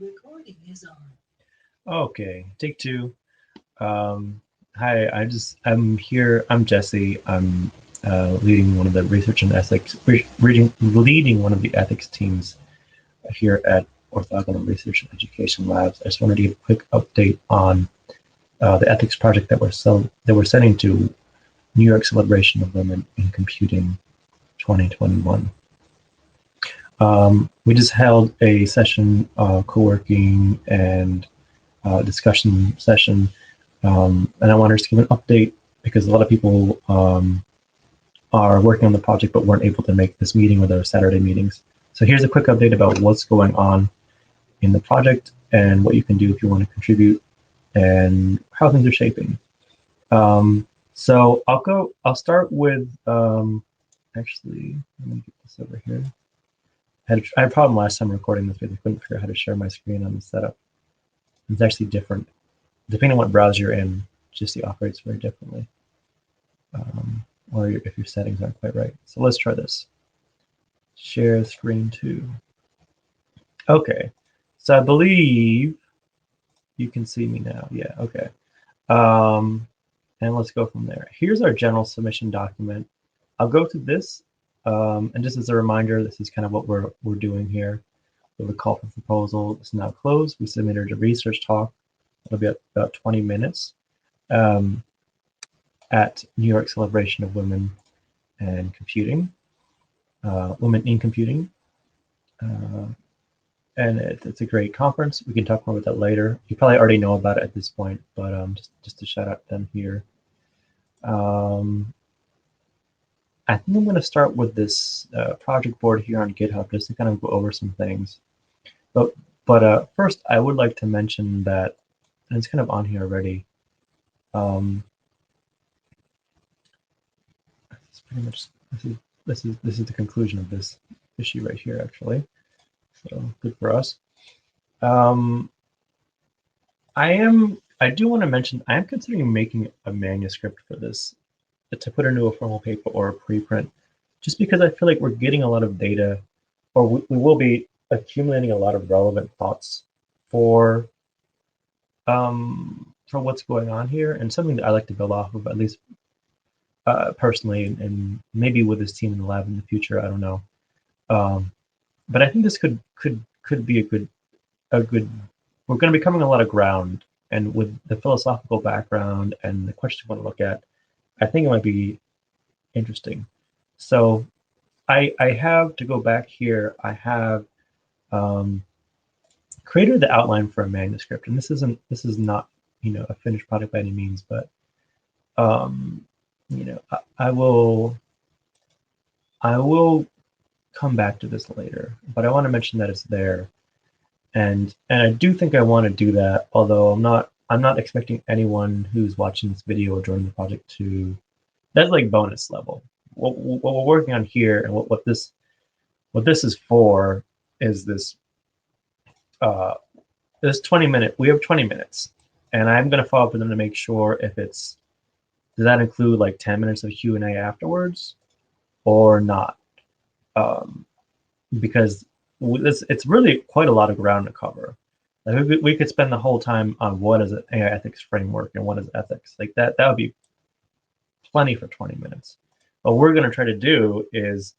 Recording is on. Okay, take two. Hi, I'm here. I'm Jesse. I'm leading one of the research and ethics, leading one of the ethics teams here at Orthogonal Research Education Labs. I just wanted to give a quick update on the ethics project that we're sending to New York Celebration of Women in Computing 2021. We just held a session, co-working and discussion session. And I wanted to give an update because a lot of people are working on the project but weren't able to make this meeting or their Saturday meetings. So here's a quick update about what's going on in the project and what you can do if you want to contribute and how things are shaping. So I'll start with, actually, let me get this over here. I had a problem last time recording this because I couldn't figure out how to share my screen on the setup. It's actually different. Depending on what browser you're in, just operates very differently. Or if your settings aren't quite right. So let's try this. Share screen 2. Okay, so I believe you can see me now. Yeah, okay. And let's go from there. Here's our general submission document. I'll go to this, and just as a reminder, this is kind of what we're doing here. We have a call for proposal. It's now closed. We submitted a research talk. It'll be about 20 minutes. At New York Celebration of Women and Computing, Women in Computing. And it's a great conference. We can talk more about that later. You probably already know about it at this point, but just to shout out them here. I think I'm going to start with this project board here on GitHub just to kind of go over some things. But first, I would like to mention that, and it's kind of on here already. It's pretty much this is the conclusion of this issue right here, actually. So good for us. I do want to mention I am considering making a manuscript for this to put into a formal paper or a preprint, just because I feel like we're getting a lot of data, or we will be accumulating a lot of relevant thoughts for what's going on here, and something that I like to build off of, at least personally, and maybe with this team in the lab in the future. I don't know, but I think this could be a good. We're going to be covering a lot of ground, and with the philosophical background and the questions we want to look at, I think it might be interesting. So I have to go back here. I have created the outline for a manuscript, and this is not a finished product by any means, but I will come back to this later. But I want to mention that it's there, and I do think I want to do that. Although I'm not expecting anyone who's watching this video or joining the project to. That's like bonus level. What we're working on here, and what this is for, is this this 20-minute. We have 20 minutes, and I'm going to follow up with them to make sure if does that include like 10 minutes of Q&A afterwards or not, because it's really quite a lot of ground to cover. Like we could spend the whole time on what is an AI ethics framework and what is ethics. Like that would be plenty for 20 minutes. What we're going to try to do is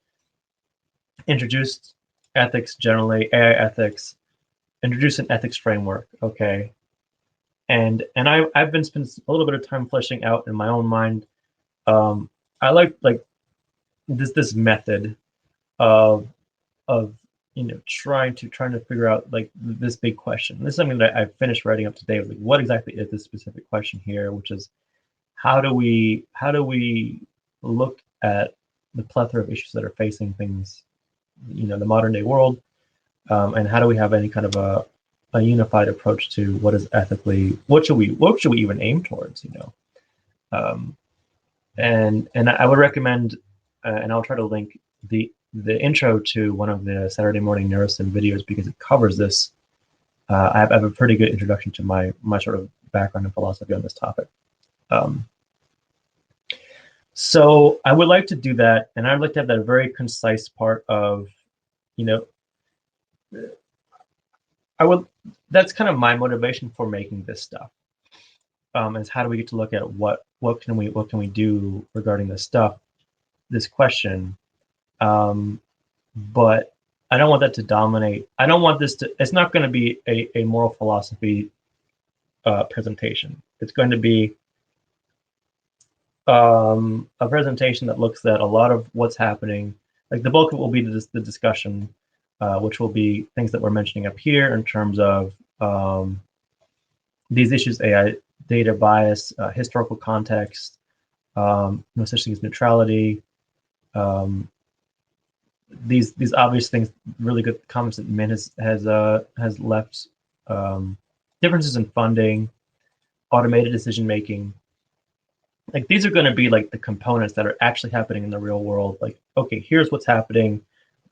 introduce ethics generally, AI ethics, introduce an ethics framework, okay? And I've been spending a little bit of time fleshing out in my own mind. I like this method of trying to figure out like this big question. This is something that I finished writing up today. Like, what exactly is this specific question here? Which is, how do we look at the plethora of issues that are facing things, the modern day world, and how do we have any kind of a unified approach to what is ethically, what should we even aim towards, and I would recommend, and I'll try to link the intro to one of the Saturday morning Neurosim videos because it covers this. I have a pretty good introduction to my sort of background and philosophy on this topic. So I would like to do that, and I'd like to have that very concise part of, that's kind of my motivation for making this stuff. Is how do we get to look at what can we do regarding this stuff, this question. But I don't want that to dominate. I don't want this to, it's not going to be a moral philosophy presentation. It's going to be a presentation that looks at a lot of what's happening. Like the bulk of it will be the discussion, which will be things that we're mentioning up here in terms of these issues: AI, data bias, historical context, no such thing as neutrality. These obvious things, really good comments that Min has left. Differences in funding, automated decision making. Like these are going to be like the components that are actually happening in the real world. Like, okay, here's what's happening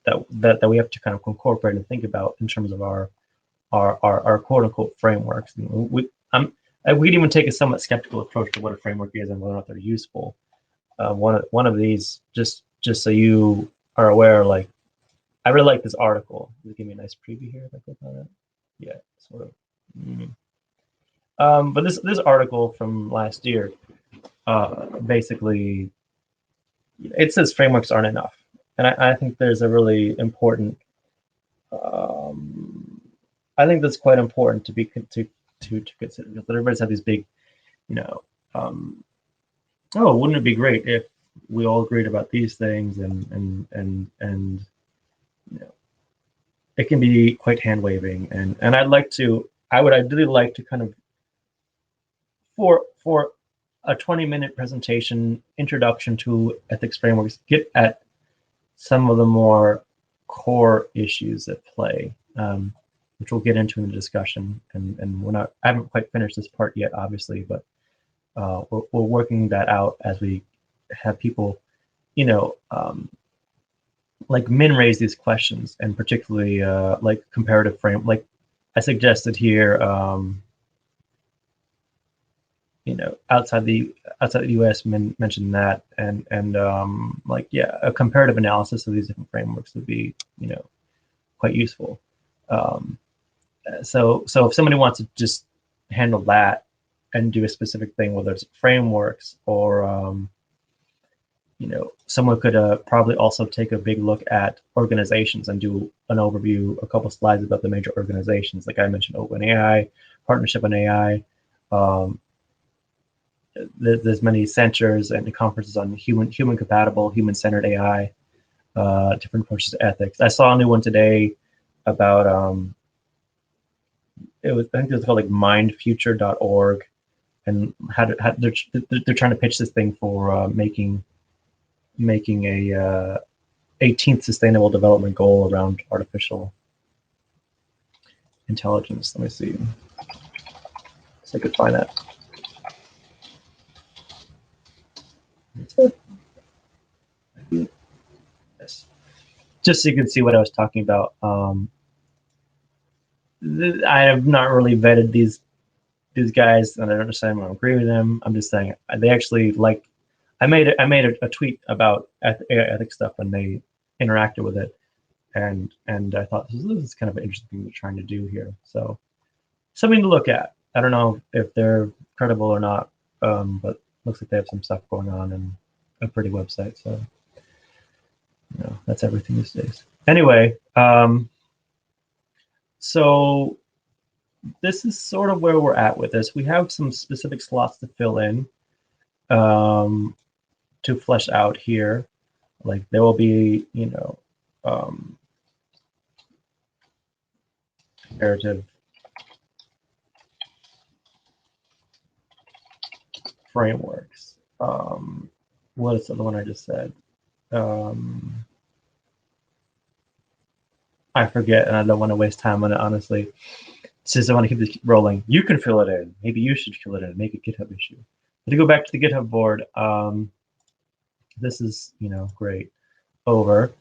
that we have to kind of incorporate and think about in terms of our quote unquote frameworks. And we can even take a somewhat skeptical approach to what a framework is and whether or not they're useful. One of these, just so you are aware, like I really like this article. Does it give me a nice preview here if I click on it? Yeah, sort of. But this article from last year, basically, it says frameworks aren't enough, and I think there's a really important. I think that's quite important to consider, because everybody's had these big, oh, wouldn't it be great if we all agreed about these things, and it can be quite hand waving, and I would ideally like to kind of for a 20-minute presentation, introduction to ethics frameworks, get at some of the more core issues at play, which we'll get into in the discussion. And I haven't quite finished this part yet, obviously, but we're working that out as we have people, like Min raise these questions, and particularly like comparative frame, like I suggested here. Outside the U.S. mentioned that, and like, yeah, a comparative analysis of these different frameworks would be, quite useful. So if somebody wants to just handle that and do a specific thing, whether it's frameworks or, someone could probably also take a big look at organizations and do an overview, a couple slides about the major organizations. Like I mentioned, OpenAI, Partnership on AI. There's many centers and conferences on human compatible, human-centered AI, different approaches to ethics. I saw a new one today about I think it was called like mindfuture.org, and they're trying to pitch this thing for making a 18th sustainable development goal around artificial intelligence. Let me see, so I could find that. Yes. Just so you can see what I was talking about. I have not really vetted these guys, and I don't understand. I don't agree with them. I'm just saying they actually like. I made a tweet about ethics stuff, and they interacted with it, and I thought this is kind of an interesting thing they're trying to do here. So something to look at. I don't know if they're credible or not, but looks like they have some stuff going on and a pretty website. So that's everything these days. Anyway, so this is sort of where we're at with this. We have some specific slots to fill in, to flesh out here. Like there will be, comparative frameworks. What is the other one I just said? I forget, and I don't want to waste time on it, honestly. Since I want to keep this rolling, you can fill it in. Maybe you should fill it in, make a GitHub issue. But to go back to the GitHub board, this is, great. Over.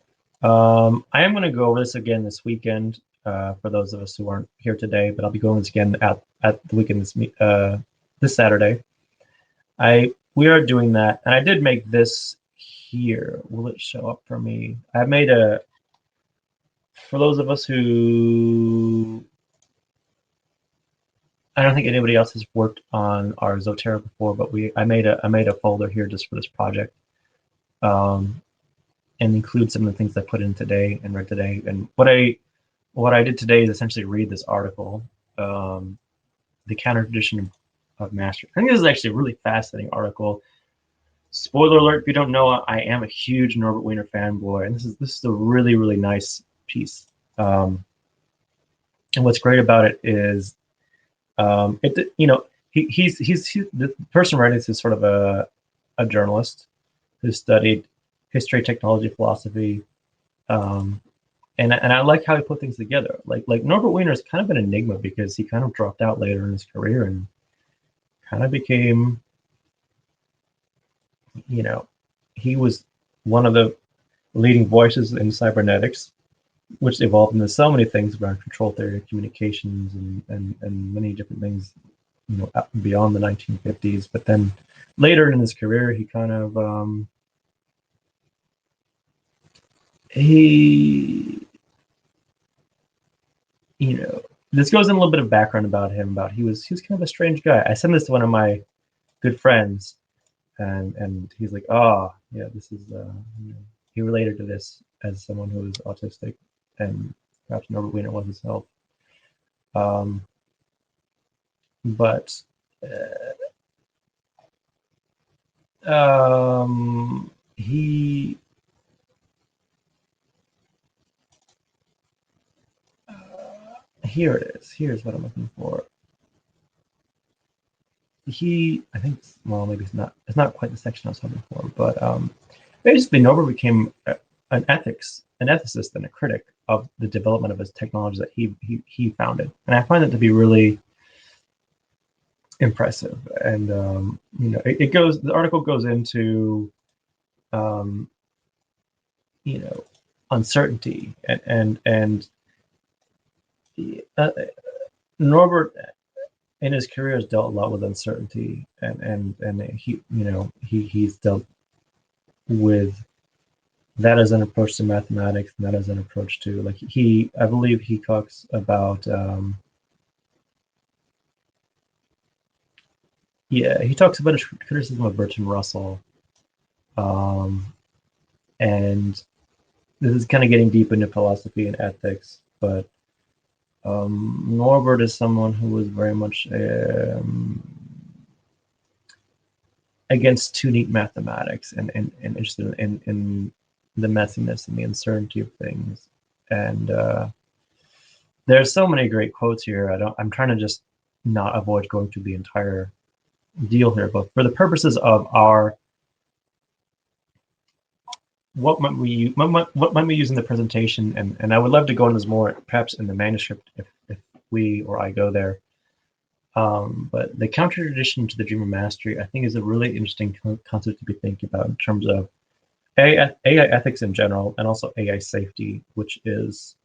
I am going to go over this again this weekend for those of us who aren't here today, but I'll be going this again at the weekend this Saturday. We are doing that, and I did make this here. Will it show up for me? I made for those of us who I don't think anybody else has worked on our Zotero before, but I made a folder here just for this project, and include some of the things I put in today and read today. And what I did today is essentially read this article, the counter tradition of mastery. I think this is actually a really fascinating article. Spoiler alert, if you don't know, I am a huge Norbert Wiener fanboy, and this is a really nice piece. And what's great about it is, he's the person writing this is sort of a journalist who studied history, technology, philosophy, and I like how he put things together. Like Norbert Wiener is kind of an enigma because he kind of dropped out later in his career and kind of became, he was one of the leading voices in cybernetics, which evolved into so many things around control theory, communications, and many different things, beyond the 1950s. But then later in his career, he kind of this goes in a little bit of background about him. He was kind of a strange guy. I sent this to one of my good friends, and he's like, "Oh, yeah, this is." He related to this as someone who was autistic, and perhaps Norbert Wiener was himself. But he. Here it is. Here's what I'm looking for. I think, well, maybe it's not quite the section I was hoping for, but basically Norbert became an ethicist and a critic of the development of his technology that he founded, and I find it to be really impressive. And the article goes into uncertainty, and Norbert in his career has dealt a lot with uncertainty, and he's dealt with that as an approach to mathematics, and that as an approach to, I believe he talks about he talks about a criticism of Bertrand Russell, and this is kind of getting deep into philosophy and ethics, but Norbert is someone who was very much against too neat mathematics, and interested in the messiness and the uncertainty of things. And there's so many great quotes here. I'm trying to just not avoid going through the entire deal here, but for the purposes of what might we use in the presentation, and I would love to go into this more perhaps in the manuscript if we or I go there. But the counter tradition to the dream of mastery, I think, is a really interesting concept to be thinking about in terms of AI ethics in general, and also AI safety, which is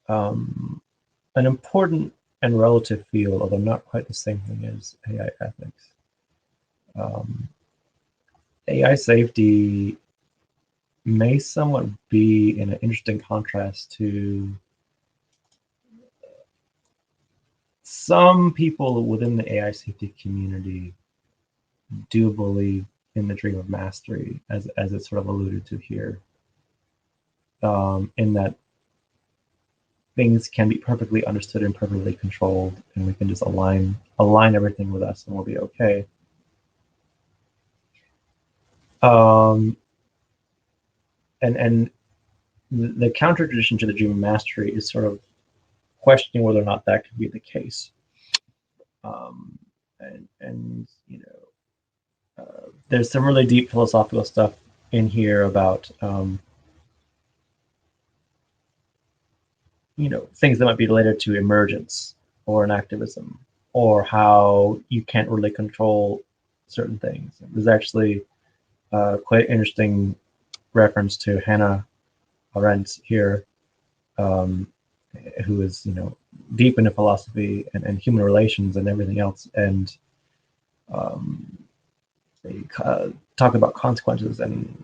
an important and relative field, although not quite the same thing as AI ethics. AI safety may somewhat be in an interesting contrast to some people within the AI safety community do believe in the dream of mastery, as it's sort of alluded to here, in that things can be perfectly understood and perfectly controlled, and we can just align everything with us, and we'll be okay. And the counter tradition to the dream of mastery is sort of questioning whether or not that could be the case. There's some really deep philosophical stuff in here about things that might be related to emergence or an activism, or how you can't really control certain things. There's actually quite interesting reference to Hannah Arendt here, who is deep into philosophy and human relations and everything else, and they talk about consequences and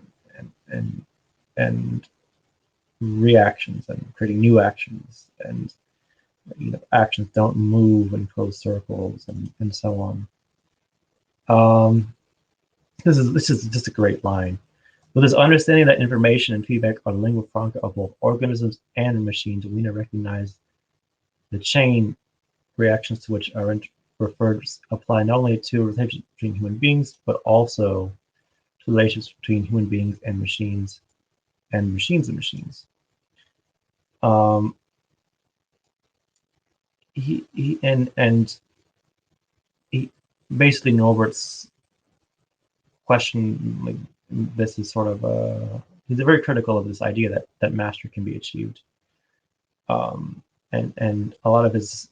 reactions and creating new actions, and actions don't move in closed circles, and so on. This is just a great line. With this understanding that information and feedback are lingua franca of both organisms and machines, Wiener recognized the chain reactions to which are referred apply not only to relationships between human beings, but also to relationships between human beings and machines and machines. He basically Norbert's question, like, this is sort of he's very critical of this idea that mastery can be achieved, and a lot of his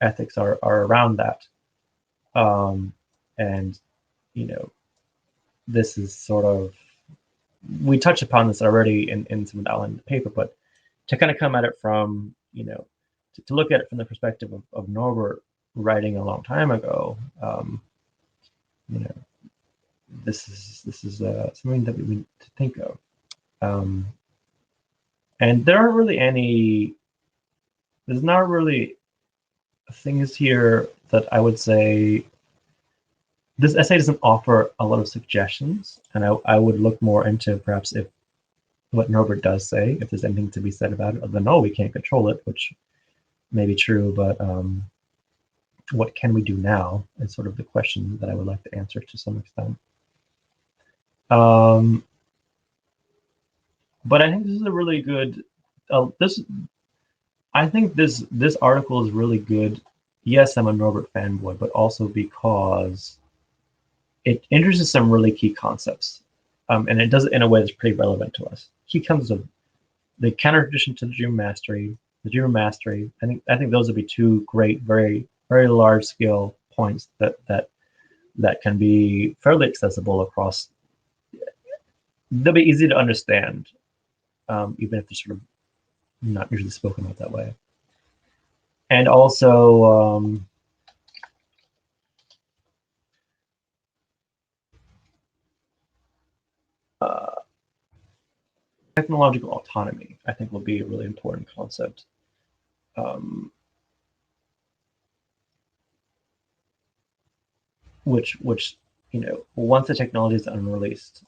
ethics are around that, and this is sort of, we touched upon this already in some of the outline of the paper, but to kind of come at it from to look at it from the perspective of Norbert writing a long time ago, this is something that we need to think of, and there aren't really there's not really things here that I would say. This essay doesn't offer a lot of suggestions, and I would look more into perhaps if what Norbert does say, if there's anything to be said about it, other than, no, we can't control it, which may be true, but what can we do now is sort of the question that I would like to answer to some extent. But I think this is a really good, I think this article is really good. Yes, I'm a Norbert fanboy, but also because it introduces some really key concepts, and it does it in a way that's pretty relevant to us. Key concepts of the counter-tradition to the dream mastery, the dream mastery. I think those would be two great, very, very large-scale points that can be fairly accessible across. They'll be easy to understand, even if they're sort of not usually spoken about that way. And also, technological autonomy, I think, will be a really important concept. Which once the technology is unreleased,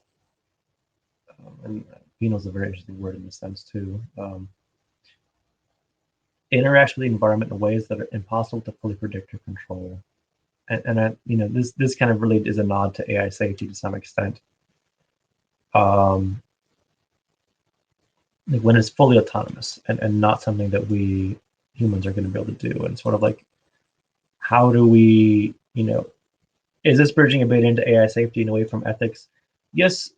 and Vino's a very interesting word in this sense too, interacts with the environment in ways that are impossible to fully predict or control. And this kind of really is a nod to AI safety to some extent. Like when it's fully autonomous and not something that we humans are going to be able to do, and sort of like, how do we, is this bridging a bit into AI safety and away from ethics? Yes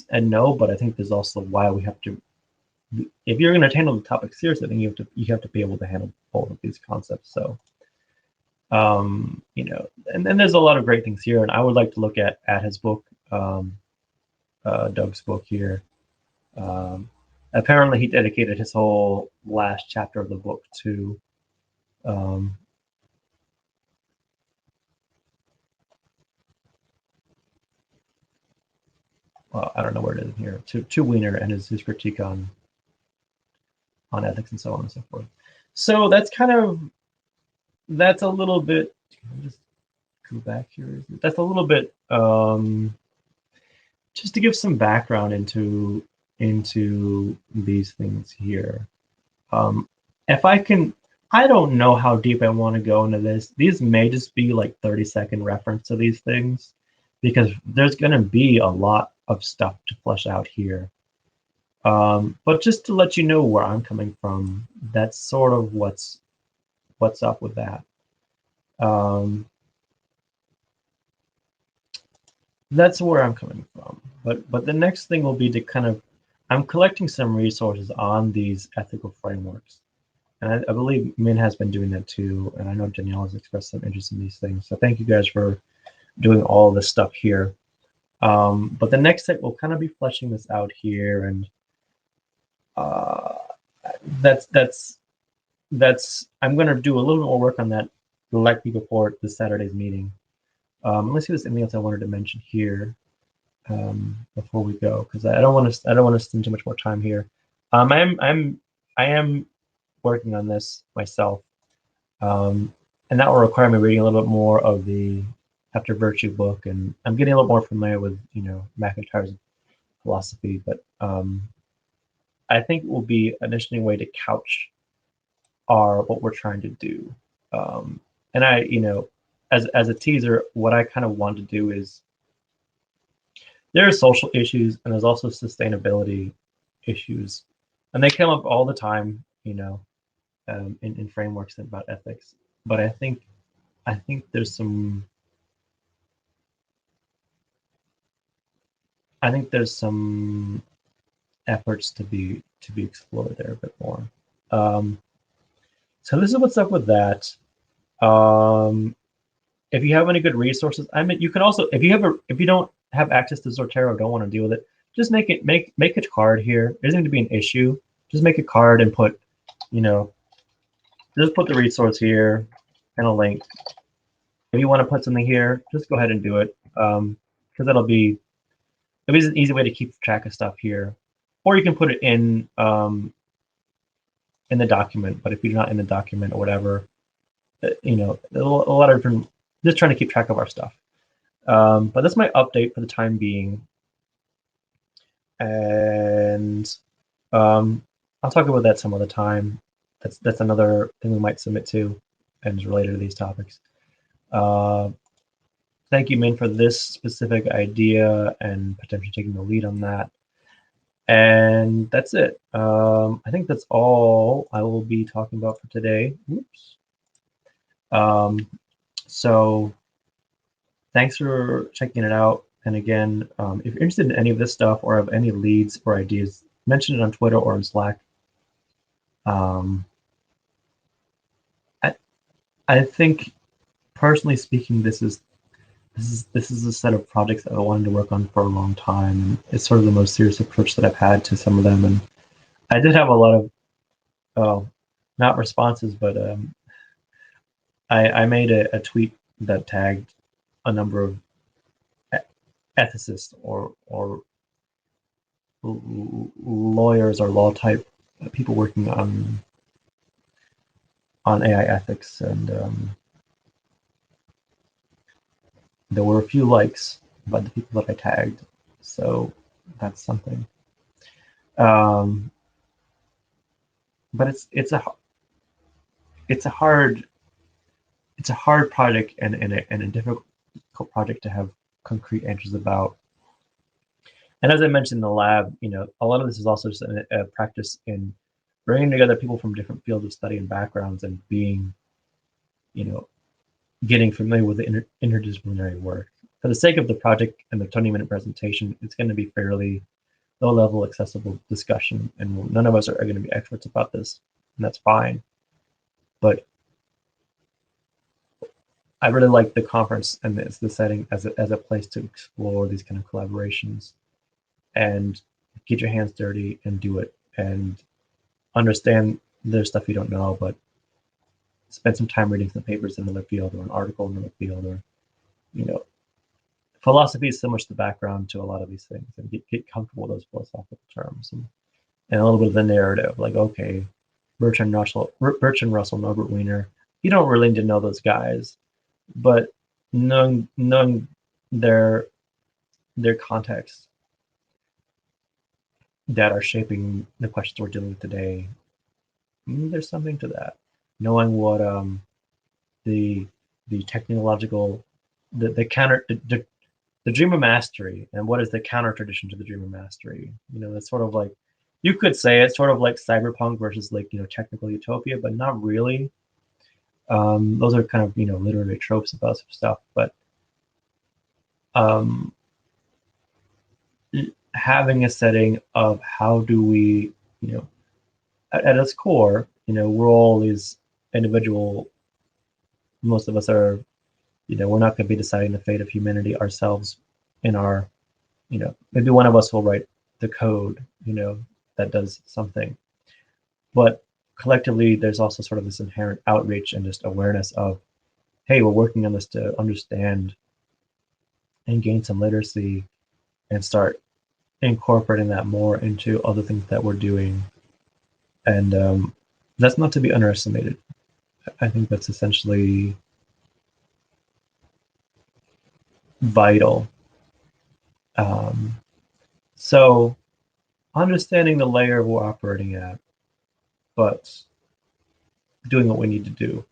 and no, but I think there's also why we have to, if you're going to handle the topic seriously, I think you have to be able to handle both of these concepts. So, and there's a lot of great things here, and I would like to look at his book, Doug's book here. Apparently, he dedicated his whole last chapter of the book to well, I don't know where it is in here, to Wiener and his critique on ethics and so on and so forth. So that's a little bit, just go back here. That's a little bit just to give some background into these things here. If I can, I don't know how deep I want to go into this. These may just be like 30-second reference to these things, because there's going to be a lot of stuff to flesh out here. But just to let you know where I'm coming from, that's sort of what's up with that. That's where I'm coming from. But the next thing will be to kind of, I'm collecting some resources on these ethical frameworks. And I believe Min has been doing that too. And I know Danielle has expressed some interest in these things. So thank you guys for doing all this stuff here. But the next step will kind of be fleshing this out here. And that's I'm going to do a little bit more work on that likely before this Saturday's meeting. Let's see if there's anything else I wanted to mention here before we go, because I don't want to spend too much more time here. I am working on this myself. And that will require me reading a little bit more of the After Virtue book, and I'm getting a little more familiar with, McIntyre's philosophy, but I think it will be an interesting way to couch what we're trying to do. And I, as a teaser, what I kind of want to do is, there are social issues and there's also sustainability issues, and they come up all the time, in frameworks about ethics. But I think there's some efforts to be explored there a bit more. So this is what's up with that. If you have any good resources, I mean, you can also, if you don't have access to Zotero or don't want to deal with it, just make a card here. It doesn't need to be an issue. Just make a card and put, just put the resource here and a link. If you want to put something here, just go ahead and do it, because it'll be an easy way to keep track of stuff here. Or you can put it in the document. But if you're not in the document or whatever, a lot of different, just trying to keep track of our stuff. But that's my update for the time being. And I'll talk about that some other time. That's another thing we might submit to, and is related to these topics. Thank you, Min, for this specific idea and potentially taking the lead on that. And that's it. I think that's all I will be talking about for today. Oops. So thanks for checking it out. And again, if you're interested in any of this stuff or have any leads or ideas, mention it on Twitter or in Slack. I think, personally speaking, this is a set of projects that I wanted to work on for a long time, and it's sort of the most serious approach that I've had to some of them. And I did have a lot of, not responses, but I made a tweet that tagged a number of ethicists or lawyers or law type people working on AI ethics, and there were a few likes by the people that I tagged, so that's something. But it's a hard project and a difficult project to have concrete answers about. And as I mentioned in the lab, a lot of this is also just a practice in bringing together people from different fields of study and backgrounds, and being, getting familiar with the interdisciplinary work. For the sake of the project and the 20-minute presentation, it's going to be fairly low-level, accessible discussion, and none of us are going to be experts about this, and that's fine. But I really like the conference and the setting as a place to explore these kind of collaborations and get your hands dirty and do it, and understand there's stuff you don't know, but spend some time reading some papers in another field or an article in another field, or philosophy is so much the background to a lot of these things, and get comfortable with those philosophical terms, and a little bit of the narrative, like, okay, Bertrand Russell, Norbert Wiener, you don't really need to know those guys, but knowing their context that are shaping the questions we're dealing with today, there's something to that. Knowing what the technological, the dream of mastery, and what is the counter tradition to the dream of mastery. It's sort of like, you could say it's sort of like cyberpunk versus like technical utopia, but not really. Those are kind of literary tropes about some stuff, but having a setting of how do we, at its core, we're all these individual. Most of us are, we're not going to be deciding the fate of humanity ourselves in our, maybe one of us will write the code, that does something. But collectively, there's also sort of this inherent outreach and just awareness of, hey, we're working on this to understand and gain some literacy and start incorporating that more into other things that we're doing. And That's not to be underestimated. I think that's essentially vital. So understanding the layer we're operating at, but doing what we need to do,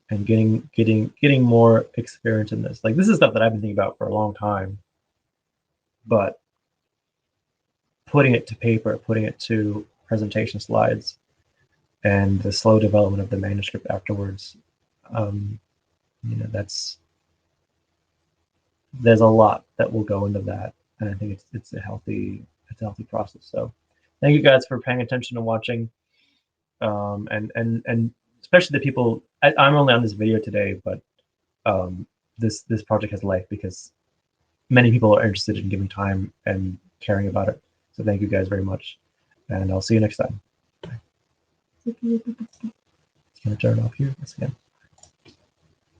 and getting more experience in this. Like, this is stuff that I've been thinking about for a long time, but putting it to paper, putting it to presentation slides, and the slow development of the manuscript afterwards, there's a lot that will go into that, and I think it's a healthy process. So, thank you guys for paying attention and watching, and especially the people. I'm only on this video today, but this project has life because many people are interested in giving time and caring about it. So thank you guys very much, and I'll see you next time. Bye. Just gonna turn it off here once again.